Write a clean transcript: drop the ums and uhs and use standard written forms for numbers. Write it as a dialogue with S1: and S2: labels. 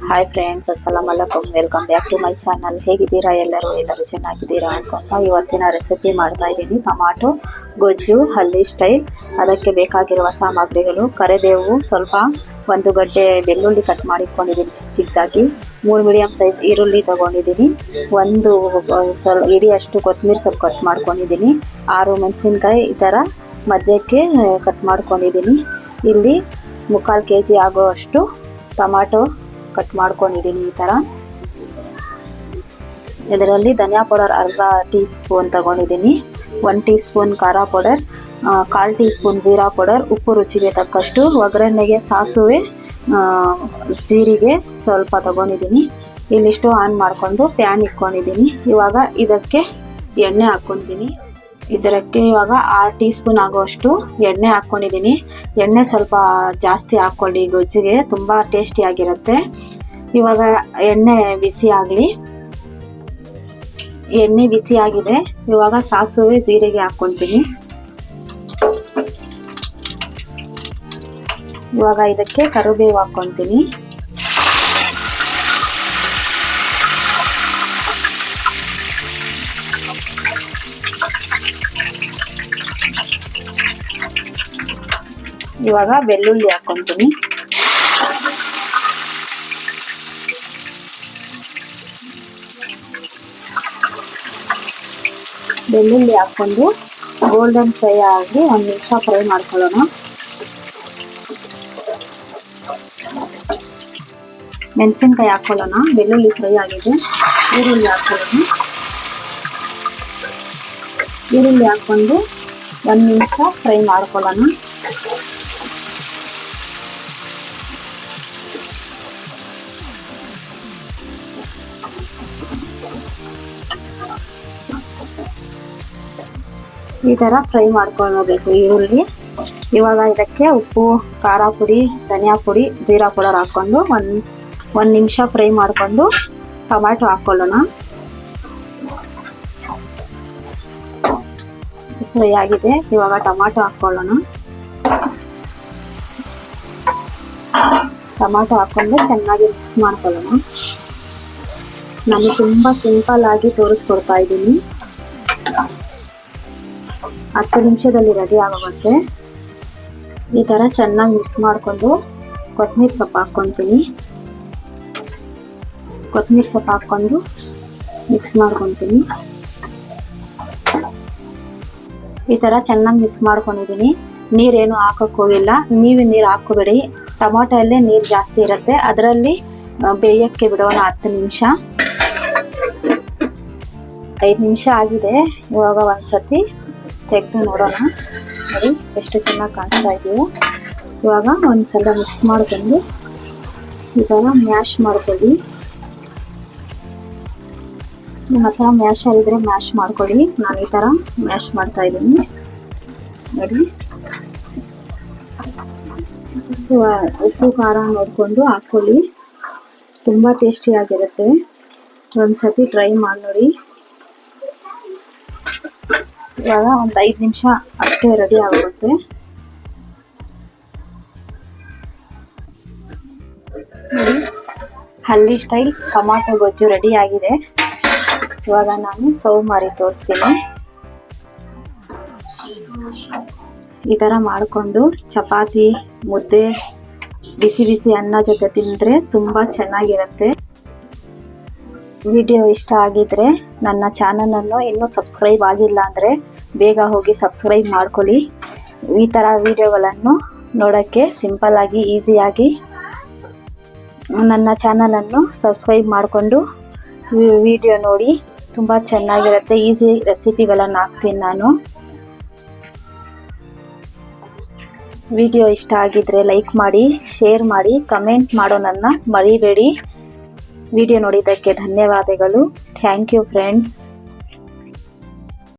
S1: Hi friends, ಅಸ್ಸಲಾಮ್ ಅಲೈಕುಮ್. Welcome back to my channel. ಹೇಗಿದ್ದೀರಾ ಎಲ್ಲರೂ ಚೆನ್ನಾಗಿದ್ದೀರಾ ಅನ್ಕೊಂತ ಇವತ್ತಿನ ರೆಸಿಪಿ ಮಾಡ್ತಾ ಇದ್ದೀನಿ. ಟೊಮಾಟೊ ಗೊಜ್ಜು ಹಳ್ಳಿ ಸ್ಟೈಲ್. ಅದಕ್ಕೆ ಬೇಕಾಗಿರುವ ಸಾಮಗ್ರಿಗಳು: ಕರಿಬೇವು ಸ್ವಲ್ಪ, ಒಂದು ಗಡ್ಡೆ ಬೆಳ್ಳುಳ್ಳಿ ಕಟ್ ಮಾಡಿಕೊಂಡಿದ್ದೀನಿ ಚಿಕ್ಕದಾಗಿ, 3 ಮೀಡಿಯಂ ಸೈಜ್ ಈರುಳ್ಳಿ ತಗೊಂಡಿದ್ದೀನಿ, ಒಂದು ಇಡಿಯಷ್ಟು ಕೊತ್ತಂಬರಿ ಸೊಪ್ಪು ಕಟ್ ಮಾಡ್ಕೊಂಡಿದ್ದೀನಿ, 6 ಮೆಣಸಿನ್ಕಾಯಿ ಈ ಥರ ಮಧ್ಯಕ್ಕೆ ಕಟ್ ಮಾಡ್ಕೊಂಡಿದ್ದೀನಿ. ಇಲ್ಲಿ 3/4 kg ಆಗೋಷ್ಟು ಟೊಮಾಟೊ ಕಟ್ ಮಾಡ್ಕೊಂಡಿದ್ದೀನಿ. ಈ ಥರ ಇದರಲ್ಲಿ ಧನಿಯಾ ಪೌಡರ್ ಅರ್ಧ ಟೀ ಸ್ಪೂನ್ ತಗೊಂಡಿದ್ದೀನಿ, 1 ಟೀ ಸ್ಪೂನ್ ಖಾರ powder, 1/4 tea spoon jeera powder, ಉಪ್ಪು ರುಚಿಗೆ ತಕ್ಕಷ್ಟು, ಒಗ್ಗರಣೆಗೆ ಸಾಸಿವೆ, ಜೀರಿಗೆ ಸ್ವಲ್ಪ ತಗೊಂಡಿದ್ದೀನಿ. ಇಲ್ಲಿಷ್ಟು ಆನ್ ಮಾಡಿಕೊಂಡು ಪ್ಯಾನ್ ಇಟ್ಕೊಂಡಿದ್ದೀನಿ. ಇವಾಗ ಇದಕ್ಕೆ ಎಣ್ಣೆ ಹಾಕ್ಕೊಂಡಿದ್ದೀನಿ. ಇದಕ್ಕೆ ಇವಾಗ 6 ಟೀ ಸ್ಪೂನ್ ಆಗುವಷ್ಟು ಎಣ್ಣೆ ಹಾಕ್ಕೊಂಡಿದ್ದೀನಿ. ಎಣ್ಣೆ ಸ್ವಲ್ಪ ಜಾಸ್ತಿ ಹಾಕ್ಕೊಳ್ಳಿ, ಗೊಜ್ಜಿಗೆ ತುಂಬ ಟೇಸ್ಟಿಯಾಗಿರುತ್ತೆ. ಇವಾಗ ಎಣ್ಣೆ ಬಿಸಿ ಆಗಲಿ. ಎಣ್ಣೆ ಬಿಸಿ ಆಗಿದೆ. ಇವಾಗ ಸಾಸಿವೆ ಜೀರಿಗೆ ಹಾಕ್ಕೊತೀನಿ. ಇವಾಗ ಇದಕ್ಕೆ ಕರಿಬೇವು ಹಾಕ್ಕೊತೀನಿ. ಇವಾಗ ಬೆಳ್ಳುಳ್ಳಿ ಹಾಕ್ಕೊತೀನಿ. ಬೆಳ್ಳುಳ್ಳಿ ಹಾಕ್ಕೊಂಡು ಗೋಲ್ಡನ್ ಫ್ರೈ ಆಗಿ 1 ನಿಮಿಷ ಫ್ರೈ ಮಾಡ್ಕೊಳ್ಳೋಣ. ಮೆಣಸಿನ್ಕಾಯಿ ಹಾಕ್ಕೊಳ್ಳೋಣ. ಬೆಳ್ಳುಳ್ಳಿ ಫ್ರೈ ಆಗಿದೆ. ಈರುಳ್ಳಿ ಹಾಕ್ಕೊಳ್ಳೋಣ. ಈರುಳ್ಳಿ ಹಾಕ್ಕೊಂಡು 1 ನಿಮಿಷ ಫ್ರೈ ಮಾಡ್ಕೊಳ್ಳೋಣ. ಈ ಥರ ಫ್ರೈ ಮಾಡ್ಕೊಳ್ಳಬೇಕು ಈರುಳ್ಳಿ. ಇವಾಗ ಇದಕ್ಕೆ ಉಪ್ಪು, ಖಾರ ಪುಡಿ, ಧನಿಯಾ ಪುಡಿ, ಜೀರಾ ಪೌಡರ್ ಹಾಕ್ಕೊಂಡು 1 ನಿಮಿಷ ಫ್ರೈ ಮಾಡಿಕೊಂಡು ಟೊಮ್ಯಾಟೊ ಹಾಕ್ಕೊಳ್ಳೋಣ. ಫ್ರೈ ಆಗಿದೆ. ಇವಾಗ ಟೊಮ್ಯಾಟೊ ಹಾಕ್ಕೊಳ್ಳೋಣ. ಟೊಮ್ಯಾಟೊ ಹಾಕ್ಕೊಂಡು ಚೆನ್ನಾಗಿ ಮಿಕ್ಸ್ ಮಾಡ್ಕೊಳ್ಳೋಣ. ನಾನು ತುಂಬ ಸಿಂಪಲ್ ಆಗಿ ತೋರಿಸ್ಕೊಡ್ತಾ ಇದ್ದೀನಿ. 10 ನಿಮಿಷದಲ್ಲಿ ರೆಡಿ ಆಗೋಗುತ್ತೆ. ಈ ಥರ ಚೆನ್ನಾಗಿ ಮಿಕ್ಸ್ ಮಾಡಿಕೊಂಡು ಕೊತ್ತಂಬರಿ ಸೊಪ್ಪು ಹಾಕ್ಕೊತೀನಿ. ಕೊತ್ತಂಬರಿ ಸೊಪ್ಪು ಹಾಕ್ಕೊಂಡು ಮಿಕ್ಸ್ ಮಾಡ್ಕೊತೀನಿ. ಈ ಥರ ಚೆನ್ನಾಗಿ ಮಿಕ್ಸ್ ಮಾಡ್ಕೊಂಡಿದ್ದೀನಿ. ನೀರೇನು ಹಾಕೋಕ್ಕೆ ಹೋಗಿಲ್ಲ. ನೀವು ನೀರು ಹಾಕೋಬೇಡಿ. ಟೊಮಾಟೊಲ್ಲೇ ನೀರು ಜಾಸ್ತಿ ಇರುತ್ತೆ. ಅದರಲ್ಲಿ ಬೇಯಕ್ಕೆ ಬಿಡೋಣ 10 ನಿಮಿಷ. 5 ನಿಮಿಷ ಆಗಿದೆ. ಇವಾಗ ಒಂದ್ಸತಿ ತೆಗೆದು ನೋಡೋಣ. ನೋಡಿ ಎಷ್ಟು ಚೆನ್ನಾಗಿ ಕಾಣಿಸ್ತಾ ಇದೆಯೋ. ಇವಾಗ ಒಂದ್ಸಲ ಮಿಕ್ಸ್ ಮಾಡ್ಕೊಂಡು ಈ ಥರ ಮ್ಯಾಶ್ ಮಾಡ್ಕೊಳ್ಳಿ. ನಿಮ್ಮ ಹತ್ರ ಮ್ಯಾಶರ್ ಇದ್ರೆ ಮ್ಯಾಶ್ ಮಾಡ್ಕೊಳ್ಳಿ. ನಾನು ಈ ಥರ ಮ್ಯಾಶ್ ಮಾಡ್ತಾ ಇದ್ದೀನಿ. ನೋಡಿ, ಉಪ್ಪು ಖಾರ ನೋಡಿಕೊಂಡು ಹಾಕ್ಕೊಳ್ಳಿ. ತುಂಬ ಟೇಸ್ಟಿಯಾಗಿರುತ್ತೆ. ಒಂದ್ಸತಿ ಟ್ರೈ ಮಾಡಿ ನೋಡಿ. ಇವಾಗ ಒಂದು 5 ನಿಮಿಷ ಅಷ್ಟೇ ರೆಡಿ ಆಗುತ್ತೆ. ಹಳ್ಳಿ ಸ್ಟೈಲ್ ಟೊಮಾಟೊ ಗೊಜ್ಜು ರೆಡಿ ಆಗಿದೆ. ಇವಾಗ ನಾನು ಸರ್ವ್ ಮಾಡಿ ತೋರಿಸ್ತೀನಿ. ಈ ಥರ ಮಾಡಿಕೊಂಡು ಚಪಾತಿ, ಮುದ್ದೆ, ಬಿಸಿ ಬಿಸಿ ಅನ್ನ ಜೊತೆ ತಿಂದರೆ ತುಂಬ ಚೆನ್ನಾಗಿರುತ್ತೆ. ವಿಡಿಯೋ ಇಷ್ಟ ಆಗಿದ್ರೆ ನನ್ನ ಚಾನಲನ್ನು ಇನ್ನೂ ಸಬ್ಸ್ಕ್ರೈಬ್ ಆಗಿಲ್ಲ ಅಂದರೆ ಬೇಗ ಹೋಗಿ ಸಬ್ಸ್ಕ್ರೈಬ್ ಮಾಡ್ಕೊಳ್ಳಿ. ಈ ಥರ ವಿಡಿಯೋಗಳನ್ನು ನೋಡೋಕ್ಕೆ ಸಿಂಪಲ್ಲಾಗಿ ಈಸಿಯಾಗಿ ನನ್ನ ಚಾನಲನ್ನು ಸಬ್ಸ್ಕ್ರೈಬ್ ಮಾಡಿಕೊಂಡು ವಿಡಿಯೋ ನೋಡಿ. ತುಂಬ ಚೆನ್ನಾಗಿರುತ್ತೆ. ಈಸಿ ರೆಸಿಪಿಗಳನ್ನು ಹಾಕ್ತೀನಿ ನಾನು. ವಿಡಿಯೋ ಇಷ್ಟ ಆಗಿದ್ರೆ ಲೈಕ್ ಮಾಡಿ, ಶೇರ್ ಮಾಡಿ, ಕಮೆಂಟ್ ಮಾಡೋದನ್ನು ಮರಿಬೇಡಿ. ವಿಡಿಯೋ ನೋಡಿದ್ದಕ್ಕೆ ಧನ್ಯವಾದಗಳು. Thank you friends.